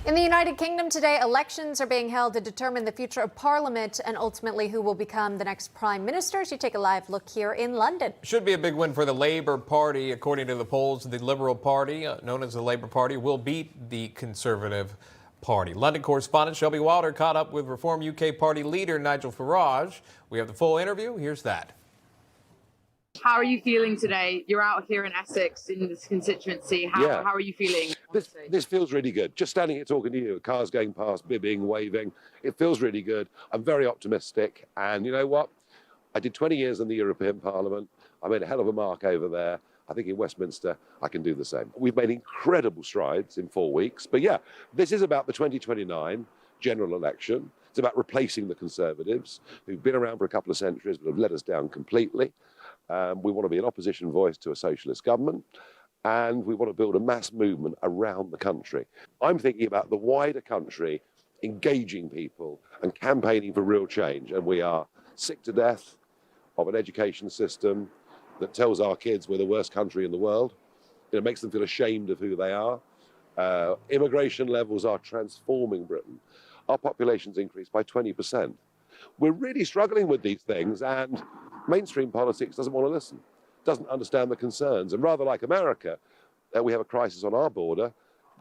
In the United Kingdom today, elections are being held to determine the future of Parliament and ultimately who will become the next Prime Minister. So you take a live look here in London. Should be a big win for the Labour Party. According to the polls, the Liberal Party, known as the Labour Party, will beat the Conservative Party. London correspondent Shelby Wilder caught up with Reform UK Party leader Nigel Farage. We have the full interview. Here's that. How are you feeling today? You're out here in Essex in this constituency. How are you feeling? This feels really good. Just standing here talking to you, cars going past, bibbing, waving. It feels really good. I'm very optimistic. And you know what? I did 20 years in the European Parliament. I made a hell of a mark over there. I think in Westminster, I can do the same. We've made incredible strides in 4 weeks. But yeah, this is about the 2029 general election. It's about replacing the Conservatives, who've been around for a couple of centuries but have let us down completely. We want to be an opposition voice to a socialist government, and we want to build a mass movement around the country. I'm thinking about the wider country, engaging people and campaigning for real change. And we are sick to death of an education system that tells our kids we're the worst country in the world. It makes them feel ashamed of who they are. Immigration levels are transforming Britain. Our population's increased by 20%. We're really struggling with these things, and mainstream politics doesn't want to listen, doesn't understand the concerns. And rather like America, we have a crisis on our border.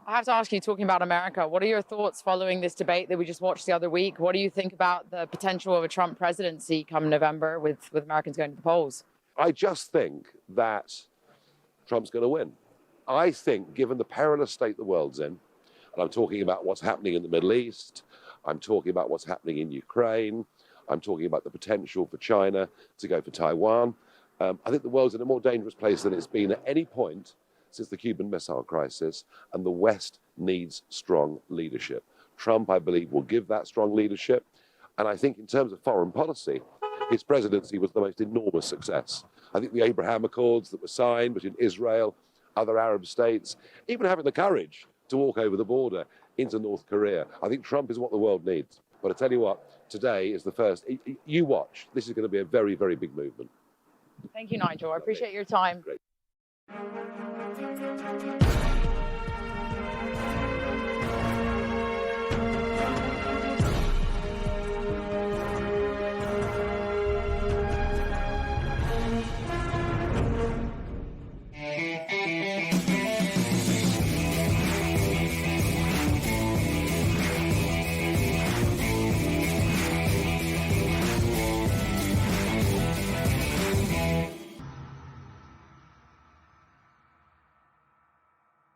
I have to ask you, talking about America, what are your thoughts following this debate that we just watched the other week? What do you think about the potential of a Trump presidency come November with Americans going to the polls? I just think that Trump's going to win. I think, given the perilous state the world's in, and I'm talking about what's happening in the Middle East, I'm talking about what's happening in Ukraine, I'm talking about the potential for China to go for Taiwan. I think the world's in a more dangerous place than it's been at any point since the Cuban Missile Crisis, and the West needs strong leadership. Trump, I believe, will give that strong leadership. And I think in terms of foreign policy, his presidency was the most enormous success. I think the Abraham Accords that were signed between Israel, other Arab states, even having the courage to walk over the border into North Korea, I think Trump is what the world needs. But I tell you what, today is the first. You watch. This is going to be a very, very big movement. Thank you, Nigel. I appreciate your time. Great.